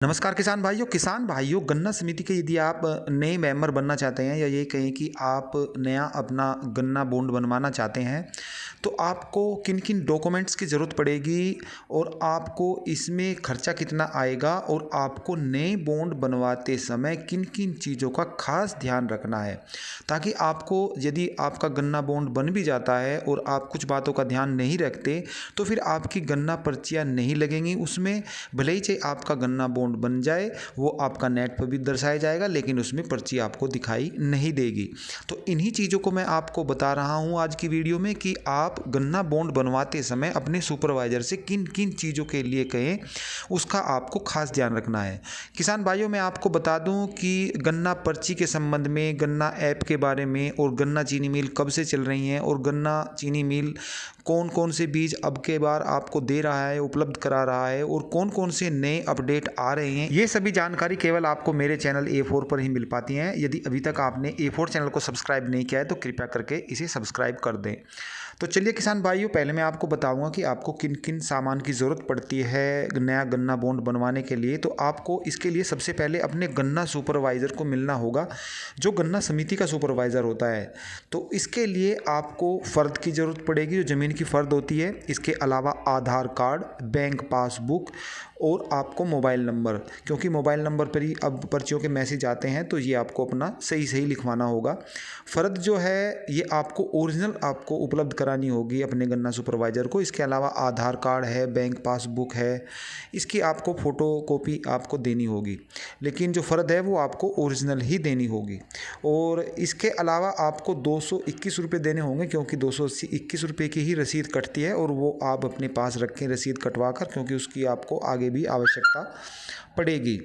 नमस्कार किसान भाइयों गन्ना समिति के यदि आप नए मेंबर बनना चाहते हैं या ये कहें कि आप नया अपना गन्ना बॉन्ड बनवाना चाहते हैं तो आपको किन किन डॉक्यूमेंट्स की ज़रूरत पड़ेगी और आपको इसमें खर्चा कितना आएगा और आपको नए बॉन्ड बनवाते समय किन किन चीज़ों का खास ध्यान रखना है ताकि आपको यदि आपका गन्ना बॉन्ड बन भी जाता है और आप कुछ बातों का ध्यान नहीं रखते तो फिर आपकी गन्ना पर्चियाँ नहीं लगेंगी उसमें। भले ही चाहे आपका गन्ना बॉन्ड बन जाए वो आपका नेट पर भी दर्शाया जाएगा लेकिन उसमें पर्ची आपको दिखाई नहीं देगी। तो इन्हीं चीज़ों को मैं आपको बता रहा हूं आज की वीडियो में कि आप गन्ना बॉन्ड बनवाते समय अपने सुपरवाइजर से किन किन चीज़ों के लिए कहें उसका आपको खास ध्यान रखना है। किसान भाइयों मैं आपको बता दूं कि गन्ना पर्ची के संबंध में, गन्ना ऐप के बारे में और गन्ना चीनी मिल कब से चल रही हैं और गन्ना चीनी मिल कौन कौन से बीज अब के बार आपको दे रहा है, उपलब्ध करा रहा है और कौन कौन से नए अपडेट आ रहे हैं, ये सभी जानकारी केवल आपको मेरे चैनल A4 पर ही मिल पाती हैं। यदि अभी तक आपने A4 चैनल को सब्सक्राइब नहीं किया है तो कृपया करके इसे सब्सक्राइब कर दें। तो चलिए किसान भाइयों पहले मैं आपको बताऊंगा कि आपको किन किन सामान की ज़रूरत पड़ती है नया गन्ना बॉन्ड बनवाने के लिए। तो आपको इसके लिए सबसे पहले अपने गन्ना सुपरवाइज़र को मिलना होगा जो गन्ना समिति का सुपरवाइज़र होता है। तो इसके लिए आपको फ़र्द की ज़रूरत पड़ेगी जो ज़मीन की फ़र्द होती है। इसके अलावा आधार कार्ड, बैंक पासबुक और आपको मोबाइल नंबर, क्योंकि मोबाइल नंबर पर ही अब पर्चियों के मैसेज आते हैं तो ये आपको अपना सही सही लिखवाना होगा। फ़र्द जो है ये आपको ओरिजिनल आपको उपलब्ध करानी होगी अपने गन्ना सुपरवाइज़र को। इसके अलावा आधार कार्ड है, बैंक पासबुक है, इसकी आपको फ़ोटो कॉपी आपको देनी होगी, लेकिन जो फ़र्द है वो आपको ओरिजिनल ही देनी होगी। और इसके अलावा आपको 221 रुपये देने होंगे क्योंकि 221 रुपये की ही रसीद कटती है और वो आप अपने पास रखें रसीद कटवा कर, क्योंकि उसकी आपको आगे भी आवश्यकता पड़ेगी।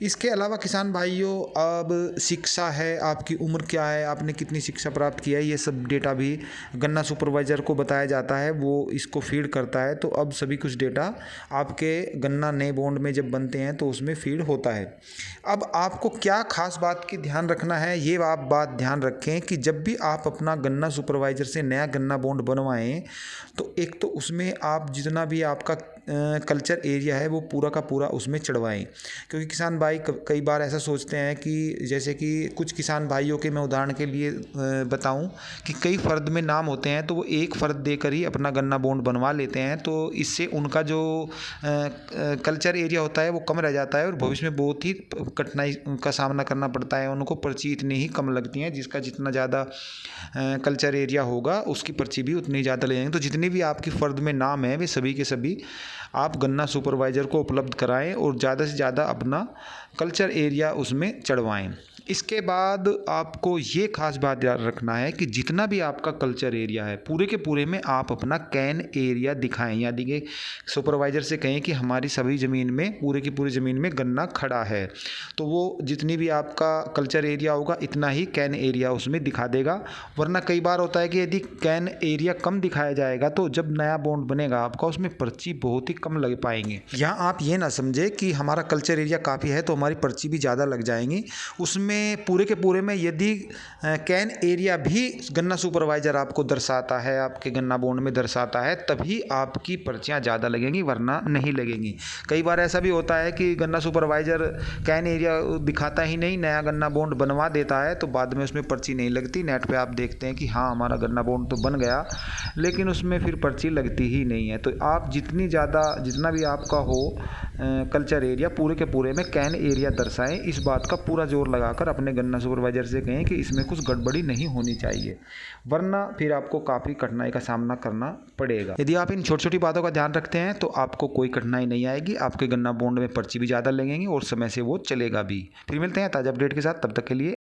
इसके अलावा किसान भाइयों अब शिक्षा है, आपकी उम्र क्या है, आपने कितनी शिक्षा प्राप्त किया है, ये सब डेटा भी गन्ना सुपरवाइज़र को बताया जाता है, वो इसको फीड करता है। तो अब सभी कुछ डेटा आपके गन्ना नए बॉन्ड में जब बनते हैं तो उसमें फीड होता है। अब आपको क्या खास बात की ध्यान रखना है, ये आप बात ध्यान रखें कि जब भी आप अपना गन्ना सुपरवाइज़र से नया गन्ना बॉन्ड बनवाएं तो एक तो उसमें आप जितना भी आपका कल्चर एरिया है वो पूरा का पूरा उसमें चढ़वाएं। क्योंकि किसान भाई कई बार ऐसा सोचते हैं कि जैसे कि कुछ किसान भाइयों के मैं उदाहरण के लिए बताऊं कि कई फ़र्द में नाम होते हैं तो वो एक फ़र्द देकर ही अपना गन्ना बॉन्ड बनवा लेते हैं, तो इससे उनका जो कल्चर एरिया होता है वो कम रह जाता है और भविष्य में बहुत ही कठिनाई का सामना करना पड़ता है। उनको पर्ची इतनी ही कम लगती हैं, जिसका जितना ज़्यादा कल्चर एरिया होगा उसकी पर्ची भी उतनी ज़्यादा लगेंगी। तो जितने भी आपकी फ़र्द में नाम है वे सभी के सभी आप गन्ना सुपरवाइज़र को उपलब्ध कराएं और ज़्यादा से ज़्यादा अपना कल्चर एरिया उसमें चढ़वाएं। इसके बाद आपको ये खास बात याद रखना है कि जितना भी आपका कल्चर एरिया है पूरे के पूरे में आप अपना कैन एरिया दिखाएं, यानी कि सुपरवाइज़र से कहें कि हमारी सभी ज़मीन में, पूरे की पूरी ज़मीन में गन्ना खड़ा है, तो वो जितनी भी आपका कल्चर एरिया होगा इतना ही कैन एरिया उसमें दिखा देगा। वरना कई बार होता है कि यदि कैन एरिया कम दिखाया जाएगा तो जब नया बॉन्ड बनेगा आपका उसमें पर्ची बहुत ही कम लग पाएंगे। यहाँ आप ये ना समझे कि हमारा कल्चर एरिया काफ़ी है तो हमारी पर्ची भी ज़्यादा लग जाएंगी। उसमें पूरे के पूरे में यदि कैन एरिया भी गन्ना सुपरवाइज़र आपको दर्शाता है, आपके गन्ना बॉन्ड में दर्शाता है, तभी आपकी पर्चियाँ ज़्यादा लगेंगी वरना नहीं लगेंगी। कई बार ऐसा भी होता है कि गन्ना सुपरवाइज़र कैन एरिया दिखाता ही नहीं, नया गन्ना बॉन्ड बनवा देता है तो बाद में उसमें पर्ची नहीं लगती। नेट पे आप देखते हैं कि हाँ हमारा गन्ना बॉन्ड तो बन गया लेकिन उसमें फिर पर्ची लगती ही नहीं है। तो आप जितना भी आपका हो कल्चर एरिया पूरे के पूरे में कैन एरिया दर्शाएं। इस बात का पूरा जोर लगाकर अपने गन्ना सुपरवाइज़र से कहें कि इसमें कुछ गड़बड़ी नहीं होनी चाहिए, वरना फिर आपको काफ़ी कठिनाई का सामना करना पड़ेगा। यदि आप इन छोटी छोटी बातों का ध्यान रखते हैं तो आपको कोई कठिनाई नहीं आएगी, आपके गन्ना बॉन्ड में पर्ची भी ज़्यादा लगेंगी और समय से वो चलेगा भी। फिर मिलते हैं ताज़ा अपडेट के साथ, तब तक के लिए